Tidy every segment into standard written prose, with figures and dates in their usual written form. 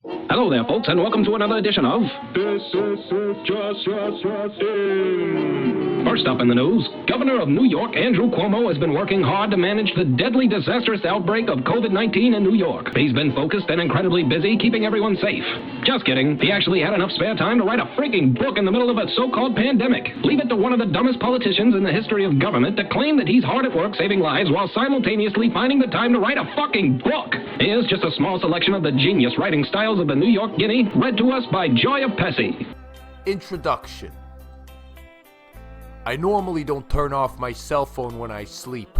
Hello there, folks, and welcome to another edition of This is just in. First up in the news, Governor of New York, Andrew Cuomo, has been working hard to manage the deadly, disastrous outbreak of COVID-19 in New York. He's been focused and incredibly busy keeping everyone safe. Just kidding. He actually had enough spare time to write a freaking book in the middle of a so-called pandemic. Leave it to one of the dumbest politicians in the history of government to claim that he's hard at work saving lives while simultaneously finding the time to write a fucking book. Here's just a small selection of the genius writing styles of the New York Guinea, read to us by Joy of Pesci. Introduction. I normally don't turn off my cell phone when I sleep,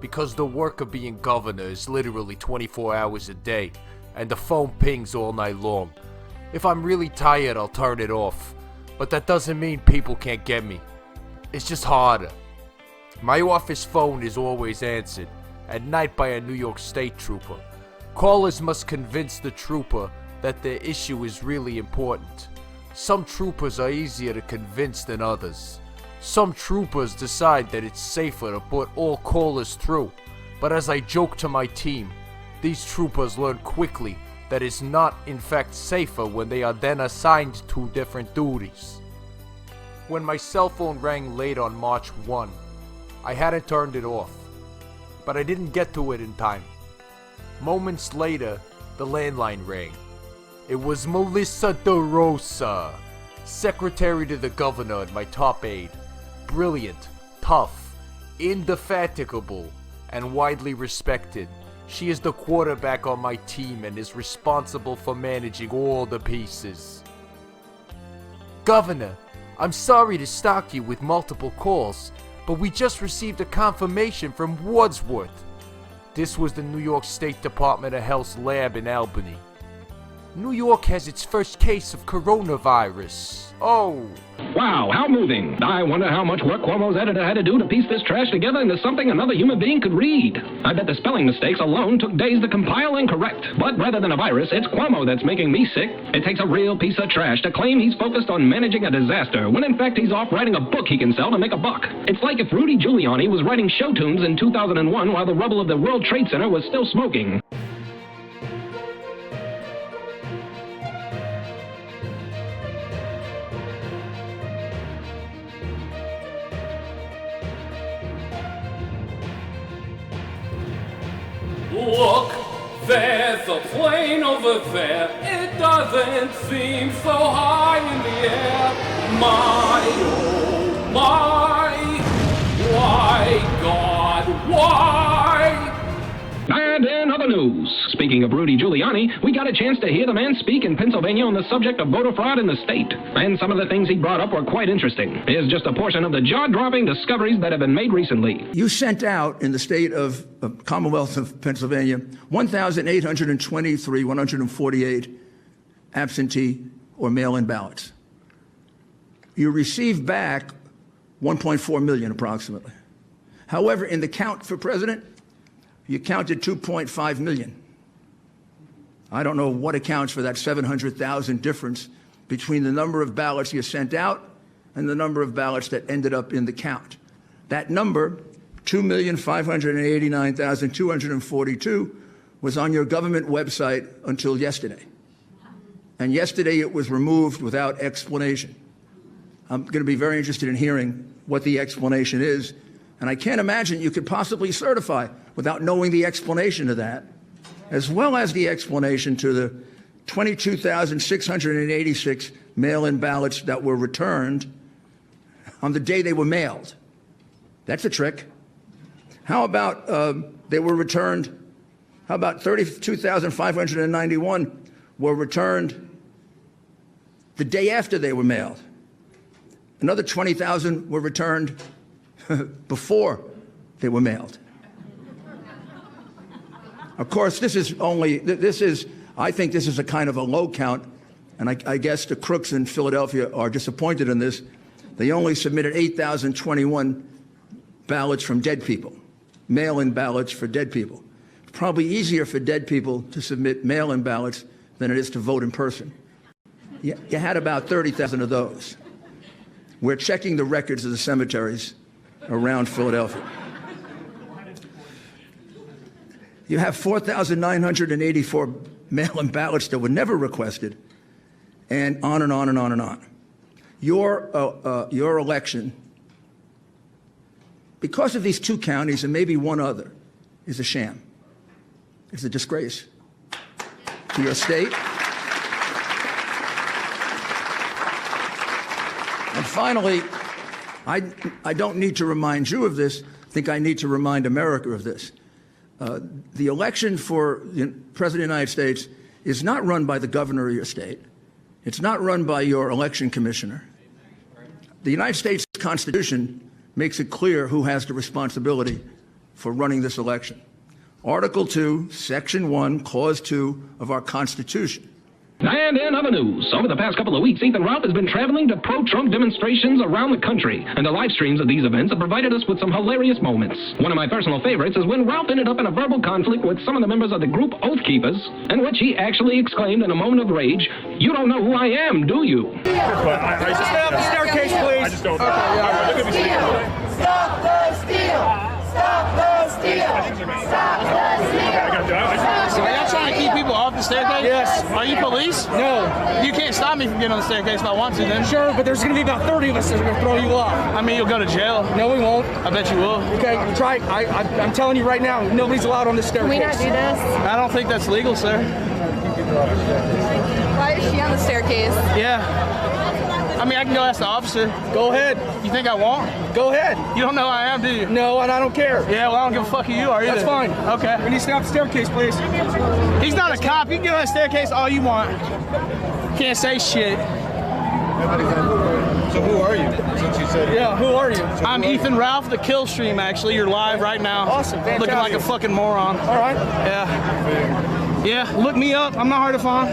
because the work of being governor is literally 24 hours a day, and the phone pings all night long. If I'm really tired, I'll turn it off, but that doesn't mean people can't get me. It's just harder. My office phone is always answered, at night by a New York State trooper. Callers must convince the trooper that their issue is really important. Some troopers are easier to convince than others. Some troopers decide that it's safer to put all callers through, but as I joke to my team, these troopers learn quickly that it's not in fact safer when they are then assigned to different duties. When my cell phone rang late on March 1, I hadn't turned it off, but I didn't get to it in time. Moments later, the landline rang. It was Melissa DeRosa, secretary to the governor and my top aide. Brilliant, tough, indefatigable, and widely respected. She is the quarterback on my team and is responsible for managing all the pieces. Governor, I'm sorry to stalk you with multiple calls, but we just received a confirmation from Wadsworth. This was the New York State Department of Health's lab in Albany. New York has its first case of coronavirus. Oh. Wow, how moving. I wonder how much work Cuomo's editor had to do to piece this trash together into something another human being could read. I bet the spelling mistakes alone took days to compile and correct. But rather than a virus, it's Cuomo that's making me sick. It takes a real piece of trash to claim he's focused on managing a disaster, when in fact he's off writing a book he can sell to make a buck. It's like if Rudy Giuliani was writing show tunes in 2001 while the rubble of the World Trade Center was still smoking. Look, there's a plane over there. It doesn't seem so high in the air. My, oh my, why, God, why? And in other news, speaking of Rudy Giuliani, we got a chance to hear the man speak in Pennsylvania on the subject of voter fraud in the state. And some of the things he brought up were quite interesting. Here's just a portion of the jaw-dropping discoveries that have been made recently. You sent out in the state of Commonwealth of Pennsylvania 1,823, 148 absentee or mail-in ballots. You received back 1.4 million approximately. However, in the count for president, you counted 2.5 million. I don't know what accounts for that 700,000 difference between the number of ballots you sent out and the number of ballots that ended up in the count. That number, 2,589,242, was on your government website until yesterday. And yesterday it was removed without explanation. I'm going to be very interested in hearing what the explanation is. And I can't imagine you could possibly certify without knowing the explanation of that, as well as the explanation to the 22,686 mail-in ballots that were returned on the day they were mailed. That's a trick. How about they were returned, how about 32,591 were returned the day after they were mailed? Another 20,000 were returned before they were mailed. Of course, I think this is a kind of a low count, and I guess the crooks in Philadelphia are disappointed in this. They only submitted 8,021 ballots from dead people, mail-in ballots for dead people. It's probably easier for dead people to submit mail-in ballots than it is to vote in person. You had about 30,000 of those. We're checking the records of the cemeteries around Philadelphia. You have 4,984 mail-in ballots that were never requested, and on and on and on and on. Your election, because of these 2 counties and maybe one other, is a sham. It's a disgrace to your state. And finally, I don't need to remind you of this. I think I need to remind America of this. The election for the President of the United States is not run by the governor of your state. It's not run by your election commissioner. The United States Constitution makes it clear who has the responsibility for running this election. Article 2, Section 1, Clause 2 of our Constitution. And in other news, over the past couple of weeks, Ethan Ralph has been traveling to pro-Trump demonstrations around the country, and the live streams of these events have provided us with some hilarious moments. One of my personal favorites is when Ralph ended up in a verbal conflict with some of the members of the group Oath Keepers, in which he actually exclaimed in a moment of rage, "You don't know who I am, do you?" I just Stay up the staircase, please. I just don't. Okay, yeah. Look at me. Stop the steal! Stop the steal! Stop the steal! So are y'all trying to keep people off the staircase? Yes. Are you police? No. You can't stop me from getting on the staircase if I want to then. Sure, but there's going to be about 30 of us that are going to throw you off. I mean, you'll go to jail. No, we won't. I bet you will. Okay, try. I'm telling you right now, nobody's allowed on this staircase. Can we not do this? I don't think that's legal, sir. Why is she on the staircase? Yeah. I mean, I can go ask the officer. Go ahead. You think I won't? Go ahead. You don't know who I am, do you? No, and I don't care. Yeah, well, I don't give a fuck who you are either. That's fine. Okay. We need to stay off the staircase, please. He's not a cop. You can get on the staircase all you want. Can't say shit. So who are you? Since you said Yeah, who are you? I'm Ethan Ralph, the kill stream, actually. You're live right now. Awesome. Fantastic. Looking like a fucking moron. All right. Yeah. Yeah, look me up. I'm not hard to find.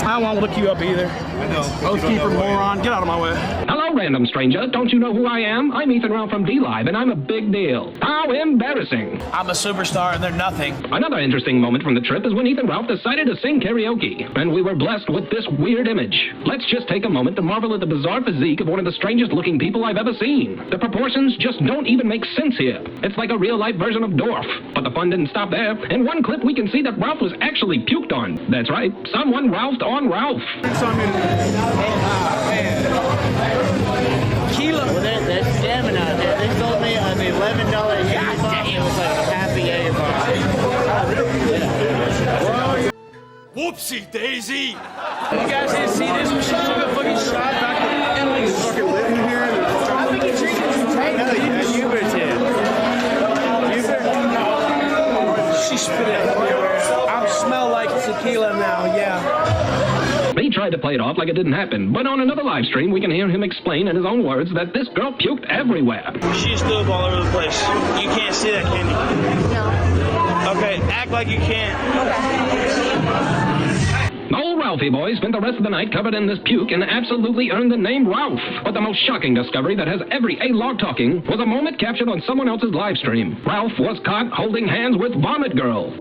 I won't look you up either. I know. Oath keeper, moron. Get out of my way. Hello, random stranger. Don't you know who I am? I'm Ethan Ralph from D-Live, and I'm a big deal. How embarrassing. I'm a superstar and they're nothing. Another interesting moment from the trip is when Ethan Ralph decided to sing karaoke, and we were blessed with this weird image. Let's just take a moment to marvel at the bizarre physique of one of the strangest looking people I've ever seen. The proportions just don't even make sense here. It's like a real-life version of Dorf. But the fun didn't stop there. In one clip, we can see that Ralph was actually puked on. That's right, someone Ralphed on Ralph. Kilo. Well, that stamina, they told me an $11 Yeti box. It was like a happy A box. Whoopsie daisy! You guys didn't see this? She took a fucking shot back and like fucking lit in here. How many drinks did you take? No, you were here. She spit it everywhere. I smell like tequila now, yeah. He tried to play it off like it didn't happen, but on another live stream, we can hear him explain in his own words that this girl puked everywhere. She's threw up all over the place. You can't see that, can you? No. Okay, act like you can't. Old Ralphie boy spent the rest of the night covered in this puke and absolutely earned the name Ralph. But the most shocking discovery that has every A-log talking was a moment captured on someone else's live stream. Ralph was caught holding hands with Vomit Girl.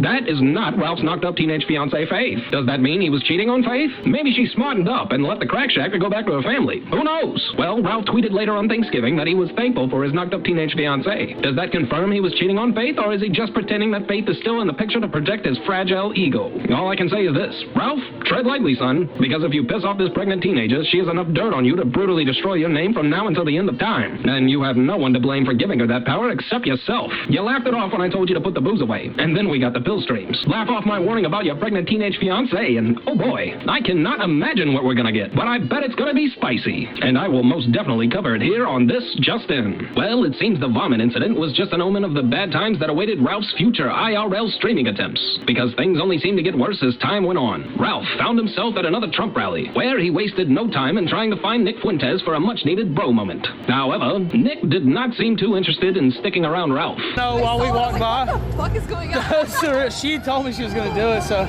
That is not Ralph's knocked-up teenage fiancée, Faith. Does that mean he was cheating on Faith? Maybe she smartened up and left the crack shack to go back to her family. Who knows? Well, Ralph tweeted later on Thanksgiving that he was thankful for his knocked-up teenage fiancée. Does that confirm he was cheating on Faith, or is he just pretending that Faith is still in the picture to protect his fragile ego? All I can say is this. Ralph, tread lightly, son, because if you piss off this pregnant teenager, she has enough dirt on you to brutally destroy your name from now until the end of time. And you have no one to blame for giving her that power except yourself. You laughed it off when I told you to put the booze away, and then we got the pill streams. Laugh off my warning about your pregnant teenage fiancé, and oh boy, I cannot imagine what we're gonna get, but I bet it's gonna be spicy. And I will most definitely cover it here on This Just In. Well, it seems the vomit incident was just an omen of the bad times that awaited Ralph's future IRL streaming attempts, because things only seemed to get worse as time went on. Ralph found himself at another Trump rally, where he wasted no time in trying to find Nick Fuentes for a much-needed bro moment. However, Nick did not seem too interested in sticking around Ralph. No, while we walked by. What the fuck is going on? She told me she was going to do it, so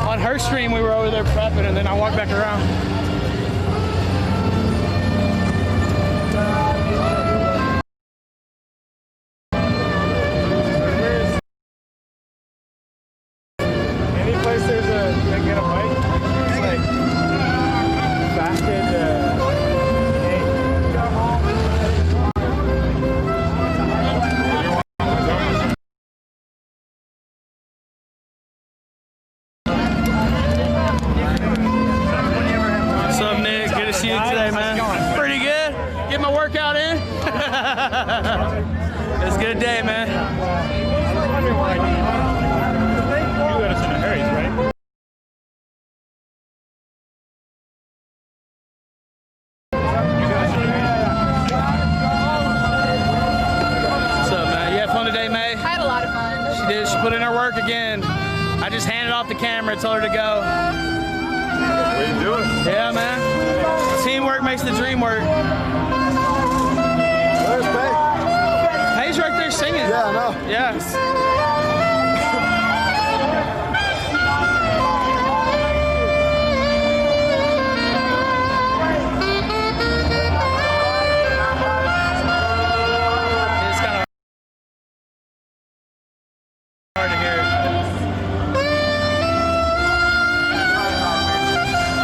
on her stream we were over there prepping, and then I walked back around. Any place there's a get a bite. It's like fasted. What's up, Nick? Good to see you today, man. Pretty good. Get my workout in. It's a good day, man. You got us in a hurry, right? What's up, man? You had fun today, May? I had a lot of fun. She did. She put in her work again. I just handed off the camera and told her to go. What are you doing? Yeah, man. Teamwork makes the dream work. Where's Bay? Hayes right there singing. Yeah, I know. Yeah. It's kind of hard to hear it.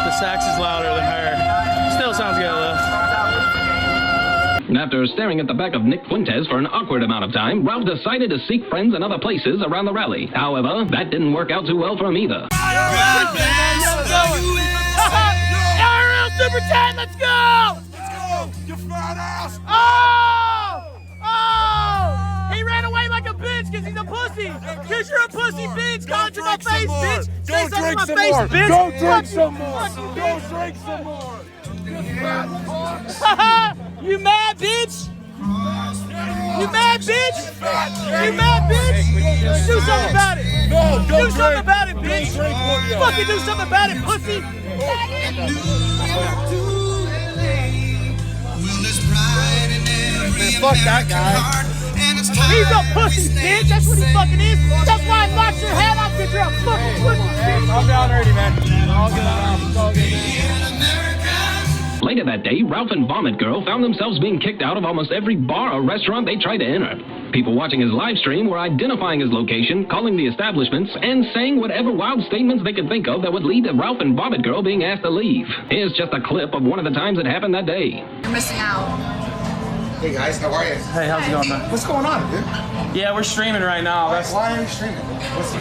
The sax is louder than her. Still sounds good though. After staring at the back of Nick Fuentes for an awkward amount of time, Ralph decided to seek friends in other places around the rally. However, that didn't work out too well for him either. IRL Super 10, let's go! Let's go! You fat ass! Oh! Oh! He ran away like a bitch because he's a pussy! Because you're a pussy bitch! Call it to my face, bitch! Say something to my face, bitch! Don't drink some more! Don't drink some more! You mad, bitch? You mad, bitch? You mad, bitch? Do something about it! No, don't Do something about it, bitch! Don't drink one, yo. Fucking do something about it, pussy! Man, fuck that guy. He's a pussy, bitch! That's what he fucking is! That's why I knocked your head off because you're a fucking pussy, bitch! I'm down already, man. All good, it's all good. Later that day, Ralph and Vomit Girl found themselves being kicked out of almost every bar or restaurant they tried to enter. People watching his live stream were identifying his location, calling the establishments, and saying whatever wild statements they could think of that would lead to Ralph and Vomit Girl being asked to leave. Here's just a clip of one of the times it happened that day. You're missing out. Hey guys, how are you? Hey, how's it going, man? What's going on, dude? Yeah, we're streaming right now. Why are you streaming?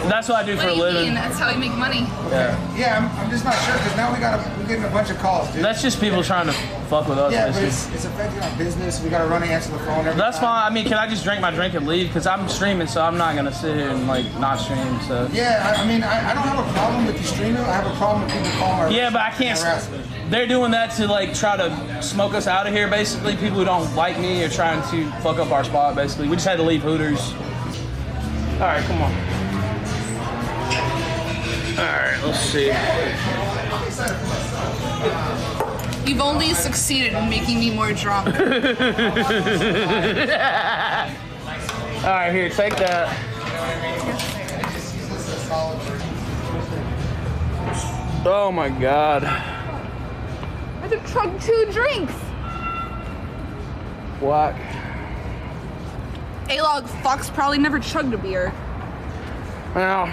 That's what I do What for do a you living. mean? That's how we make money. Yeah, I'm just not sure because now we're getting a bunch of calls, dude. That's just people trying to fuck with us. Yeah, but basically. it's affecting our business. We gotta run and answer the phone every That's time. fine. I mean, can I just drink my drink and leave? Because I'm streaming, so I'm not gonna sit here and like not stream. So. Yeah, I mean, I don't have a problem with you streaming. I have a problem with people calling our. Yeah, but I can't. They're doing that to like try to smoke us out of here. Basically, people who don't like me are trying to fuck up our spot. Basically, we just had to leave Hooters. All right, come on. All right, let's see. You've only succeeded in making me more drunk. All right, here, take that. Oh my God. I just chugged 2 drinks. Whack. A-Log Fox probably never chugged a beer. Well,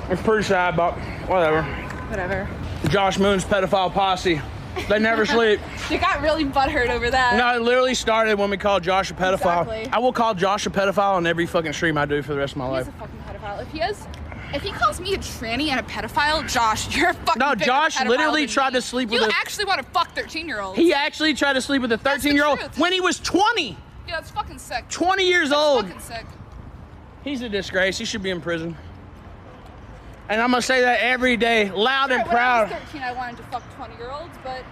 it's pretty sad, but whatever. Whatever. Josh Moon's pedophile posse. They never sleep. You got really butthurt over that. No, it literally started when we called Josh a pedophile. Exactly. I will call Josh a pedophile on every fucking stream I do for the rest of my life. He's a fucking pedophile. If he calls me a tranny and a pedophile, Josh, you're a fucking No, bigger Josh pedophile literally than tried me. to sleep with You a... actually want to fuck 13-year-olds. He actually tried to sleep with a 13-year-old when he was 20. Yeah, that's fucking sick. 20 years old. Fucking sick. He's a disgrace. He should be in prison. And I'm gonna say that every day, loud and proud. When I was 13, I wanted to fuck 20-year-olds, but...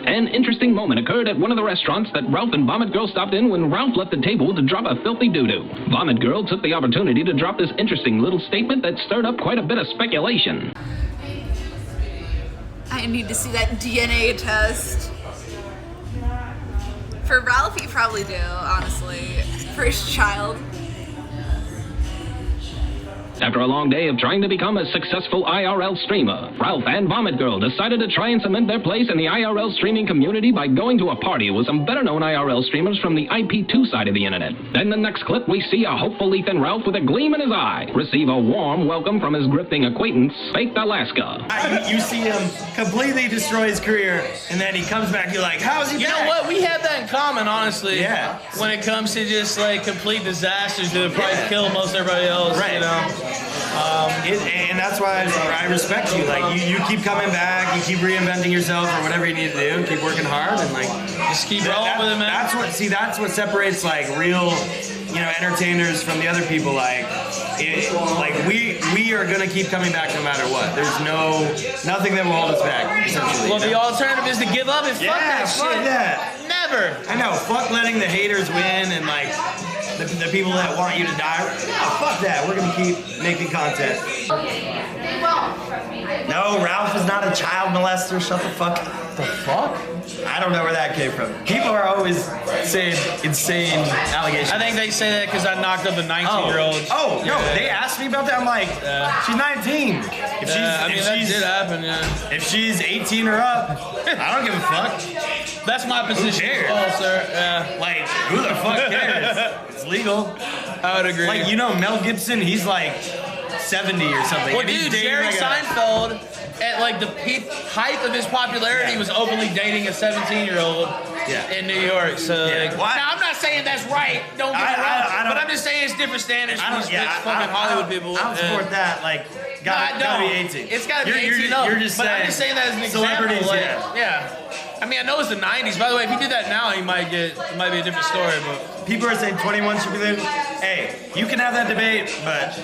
An interesting moment occurred at one of the restaurants that Ralph and Vomit Girl stopped in when Ralph left the table to drop a filthy doo-doo. Vomit Girl took the opportunity to drop this interesting little statement that stirred up quite a bit of speculation. I need to see that DNA test. For Ralph, you probably do, honestly. For his child. After a long day of trying to become a successful IRL streamer, Ralph and Vomit Girl decided to try and cement their place in the IRL streaming community by going to a party with some better-known IRL streamers from the IP2 side of the internet. Then the next clip, we see a hopeful Ethan Ralph with a gleam in his eye receive a warm welcome from his grifting acquaintance, Baked Alaska. You see him completely destroy his career, and then he comes back, you're like, how's he back? You know what? We have that in common, honestly. Yeah. When it comes to just like complete disasters that would probably kill most everybody else, right. You know? And that's why I respect you. Like, you keep coming back, you keep reinventing yourself or whatever you need to do, keep working hard, and like, just keep rolling with it, man. That's what separates like real, entertainers from the other people. Like we are gonna keep coming back no matter what. There's nothing that will hold us back, essentially. Well, the alternative is to give up and fuck that shit. Fuck that. Never. I know. Fuck letting the haters win and like the people that want you to die. No, fuck that. We're gonna keep making content. No, Ralph is not a child molester. Shut the fuck up. The fuck? I don't know where that came from. People are always saying insane allegations. I think they say that because I knocked up the 19-year-old. Oh, no, they asked me about that. I'm like, she's 19. That did happen, yeah. If she's 18 or up, I don't give a fuck. That's my position. Who cares? Oh, sir. Yeah. Like, who the fuck cares? It's legal. I would agree. Like, Mel Gibson, he's like 70 or something. Well, dude, Jerry Seinfeld, at like the peak height of his popularity, was openly dating a 17-year-old in New York. So, now I'm not saying that's right. Don't get me wrong. But I'm just saying it's different standards for these rich fucking Hollywood people. I don't support that. Like, gotta be 18. It's gotta be 18. You're just saying. But I'm just saying that as an celebrities, example. Yeah. I mean, I know it's the 90s. By the way, if you did that now, it might be a different story. But people are saying 21 should be legal. Hey, you can have that debate, but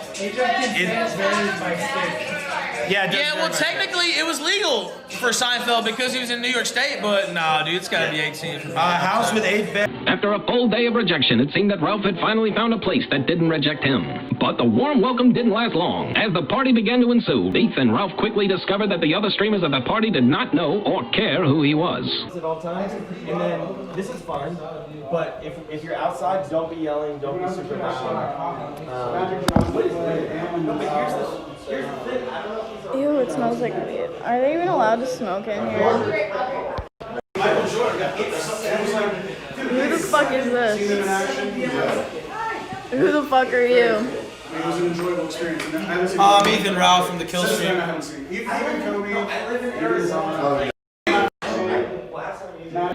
well, technically, it was legal for Seinfeld because he was in New York State, but nah, dude, it's gotta be 18. House with 8 beds. After a full day of rejection, it seemed that Ralph had finally found a place that didn't reject him. But the warm welcome didn't last long. As the party began to ensue, Heath and Ralph quickly discovered that the other streamers at the party did not know or care who he was. At all times, and then this is fine, but if you're outside, don't be yelling, don't be super loud. What is that? No, but here's the thing, I don't know if he's Ew, it smells like weed. Are they even allowed to smoke in here? Who the fuck is this? Who the fuck are you? It was an enjoyable experience. I'm Ethan Ralph from the Kill Stream.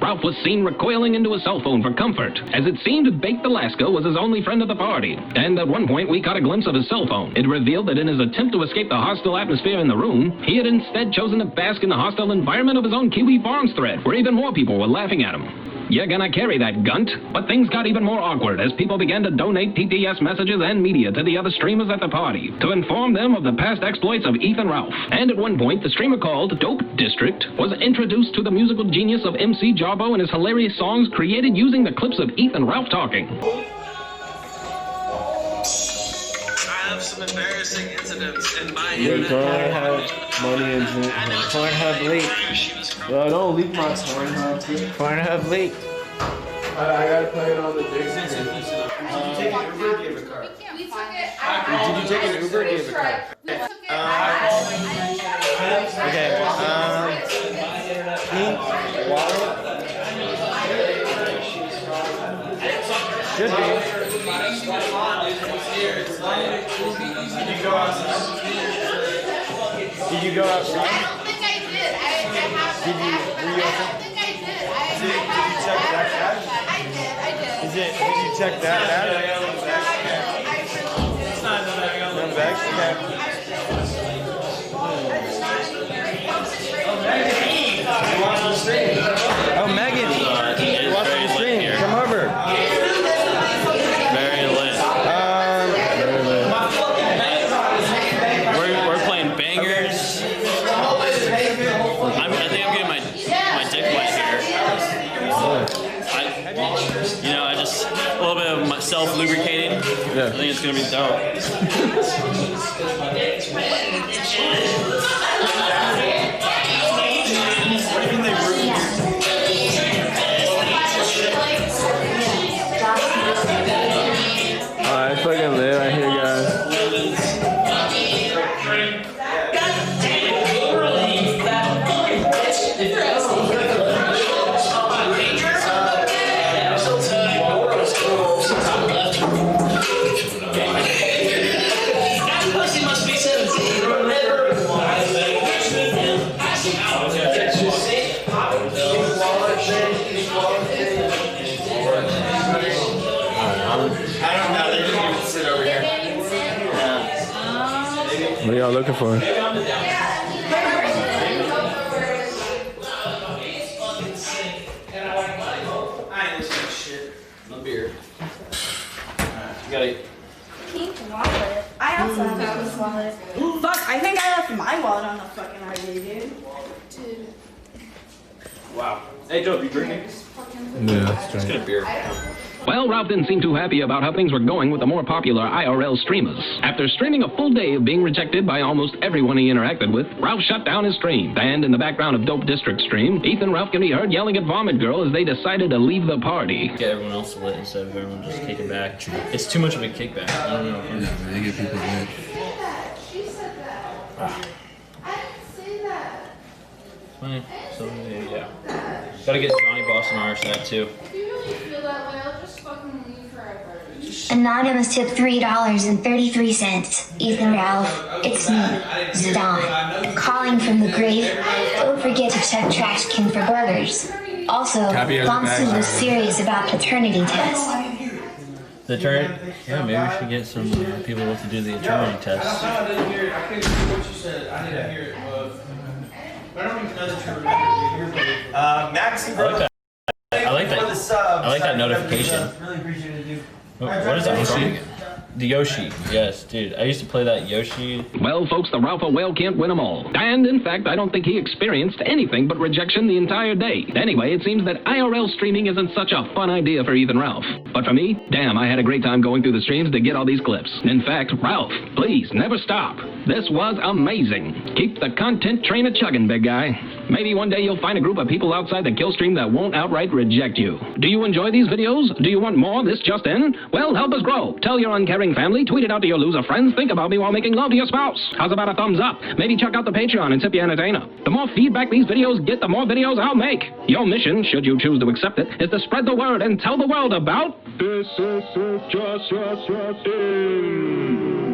Ralph was seen recoiling into his cell phone for comfort, as it seemed Baked Alaska was his only friend at the party. And at one point, we caught a glimpse of his cell phone. It revealed that in his attempt to escape the hostile atmosphere in the room, he had instead chosen to bask in the hostile environment of his own Kiwi Farms thread, where even more people were laughing at him. You're gonna carry that, Gunt. But things got even more awkward as people began to donate TTS messages and media to the other streamers at the party to inform them of the past exploits of Ethan Ralph. And at one point, the streamer called Dope District was introduced to the musical genius of MC Jarbo and his hilarious songs created using the clips of Ethan Ralph talking. I have some embarrassing incidents in my Pornhub money and Pornhub leaked. Yo, don't leak my Pornhub. Pornhub leaked. I gotta play it on the big screen. Did you take an Uber or give a card? Okay, pink wallet. Should be. Did you go outside? Did you go outside? I don't think I did. Did you? Were you open? Did you check that cash? I did. Did you check that bag? It's not in the bag. On the bag? Okay. Oh, Megan. You're watching the stream. Come over. Very lit. We're playing bangers. I think I'm getting my dick wet here. I just a little bit of myself lubricating. Yeah. I think it's gonna be dope. I fucking live. I hear you guys. What are y'all looking for? No beer. You got it. Pink wallet. I also have a pink wallet. Fuck, I think I left my wallet on the fucking RV, dude. Wow. Hey, Joe, you drinking? Yeah, let's Let's get a beer. Well, Ralph didn't seem too happy about how things were going with the more popular IRL streamers. After streaming a full day of being rejected by almost everyone he interacted with, Ralph shut down his stream. And in the background of Dope District stream, Ethan and Ralph can be heard yelling at Vomit Girl as they decided to leave the party. Get everyone else lit instead of everyone just kicking back. It's too much of a kickback. I don't know. Yeah, man, they get people lit. She said that. I didn't say that. So, yeah. Gotta get Johnny Boss on our side, too. If you really feel that way, I'll just fucking leave forever. Anonymous tip $3.33. Ethan Ralph, it's me, Zidane. Calling from the grave. Don't forget to check Trash Can for burgers. Also, Thompson was serious about paternity test. The eternity? Yeah, maybe we should get some people to do the eternity test. I didn't hear. I couldn't hear what you said. I didn't hear it. I don't even know that you remember. Maxie, bro. I like that notification. Really appreciate it, dude. What is that from? The Yoshi. Yes, dude. I used to play that Yoshi. Well, folks, the Ralph Whale can't win them all. And, in fact, I don't think he experienced anything but rejection the entire day. Anyway, it seems that IRL streaming isn't such a fun idea for Ethan Ralph. But for me, damn, I had a great time going through the streams to get all these clips. In fact, Ralph, please, never stop. This was amazing. Keep the content train a-chugging, big guy. Maybe one day you'll find a group of people outside the kill stream that won't outright reject you. Do you enjoy these videos? Do you want more? This just in? Well, help us grow. Tell your uncaring family, tweet it out to your loser friends, think about me while making love to your spouse. How's about a thumbs up? Maybe check out the Patreon and tip your entertainer. The more feedback these videos get, the more videos I'll make. Your mission, should you choose to accept it, is to spread the word and tell the world about... This is just in.